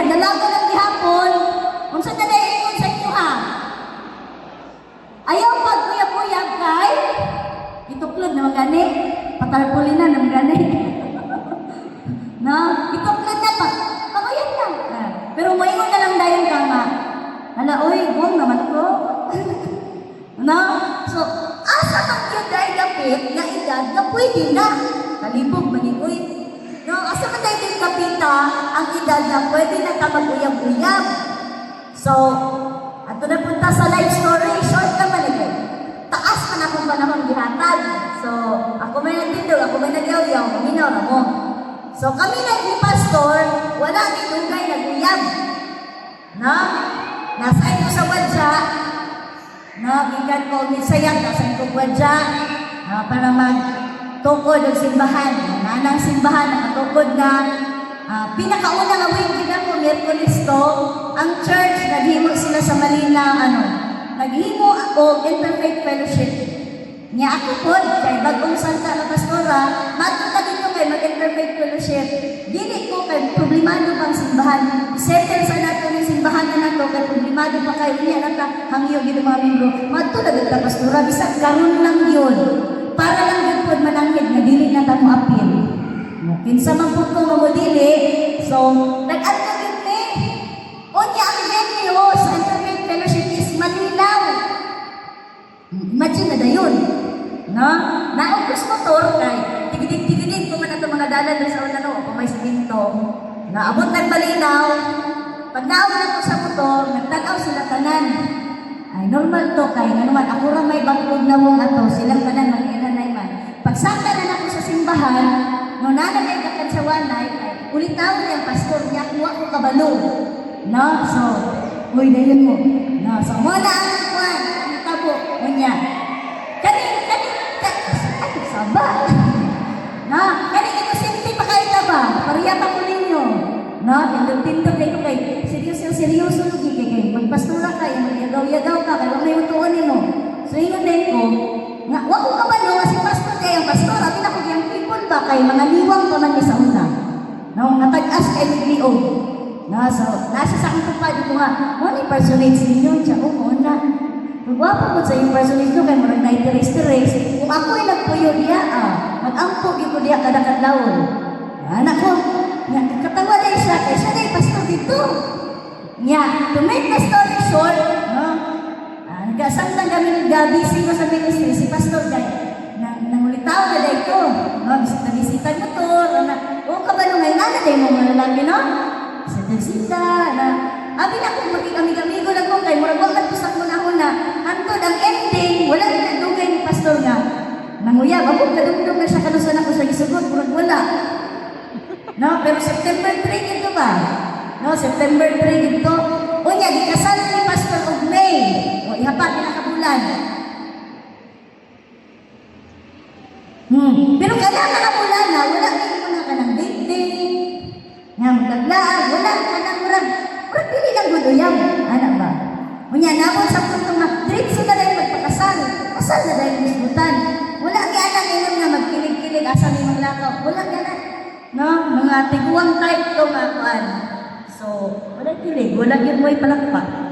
dalaga ng gihapon, kung sa dalayin sa inyo ha. Ayaw pag kuyab-kuyab kay, ituklod na magani, patarpuli na magani. No? Ituklod na pa, panguyab lang. Pero mayon na lang dayon ka nga. Hala, oy, buong naman ko. No? So, asa man yun dahil kapit na edad na pwede na. Kalibog, manikoy. No? Asa man dahil kapita ang edad na pwede na tamag-uyab-uyab. So, ato na punta sa life story, short naman ito. Taas man akong panahon gihatag. So, ako may nagtindog, ako may nagyaw-yaw, minor mo. So, kami ni pastor, wala ni lugay nag-uyab. No? Nasain ko sa wadya, no? Gikan ko misayang, nasain ko wadya, para magtukod ng simbahan. Nanang simbahan, nakatukod na. Pinakaunang awin din ako, Miyerkules to, ang church, naghimo sila sa Malinaw, naghimo ako Interfaith Fellowship. Niya ako po, kay bagong Santa na Pastora, matuta dito kay mag-Interfaith Fellowship. Dili ko kay problemado pang simbahan. Settle sa nato ng simbahan na nato, kay problemado pa kayo, niya nata, hangyo gito mga membro. Matuta dito Pastora, bisag karon lang yun. Para lang yun po manangid na dili na tamo apil. Kinsa man po kung mamudili, so, nag-alta din ni. O niya ang venue sa Interfaith Fellowship is Malinaw. Imagine na dayon. No? Naubos motor kay tigidig-tigidig ko man ato mga dalan sa unano o may siminto. Naabot ng Malinaw. Pag naawin na sa motor, nagtanaw sila tanan. Ay, normal to kay naman ako ra may bangkod na mong ato, silang tanan mag-inanay man. Pagsaka na ako sa simbahan, no nanay ka sa wanay, ulitaw na yung pastor niya, kuha ko kabalo. No? So, uy, dayon mo. No? So, muna ang kuwan, itabo, niya. Saba. No? Ito simple pa kayo taba, pariya pa ko ninyo. No? Tindog-tindog na ito kay, seryoso lagi kay magpastura kayo, magyagaw-yagaw ka, kaya may utuon mo. So, yun din ko, nga, wag ko kabalo, kasi pastor kayo, ang pastor, atin ako yung people ba, kay mga liwang pa man sa una. No? Natag-as kayo liog. No? So, nasa sa akin pa dito nga, ano yung personates ninyo? Siya, na. Magwapa mo sa yung personates nyo, kaya marang na-interest-interest. Kung ako ay nagpuyo diya, mag-ampog yung ko diya kadakadlawon. Anak ko, katawa na siya, kaya siya na yung pastor dito. Nya, to make the story short, no? Nagkasang lang kami ng gabi, sino sa ministry, si pastor dahil, nangulitaw na dahil ko, no? Bisita mo to, o kabalo ngayon, na dahil mo mga lalaki, no? Bisita, na, abi na kung magigamigo lang ko, kay murag wag pusak mo na una, hantod ang ending, wala rin nagdugay ni pastor nga, nanguyab, ako kadugdog na siya kanusan ako sa isugot, murag wala. No, pero September 3 ito ba? No, September 3 ito. O niya, gikasal ni Pastor of May. O, ihapat na kabulan. Pero kaya nakabulan na, wala kayo na ka ng dating. Nga, magaglaan, wala ka ng murag pili lang gudoyam. Anak ba? O niya, nabot sa punto nga, diretso na dahil magpakasal. Kasal na dahil misbutan. Wala kaya na ngayon nga magkilig-kilig, asa may maglakaw. Wala kaya na. No, mga tiguang type to nga kuan. So, wala kilig, wala yun mo'y palakpak.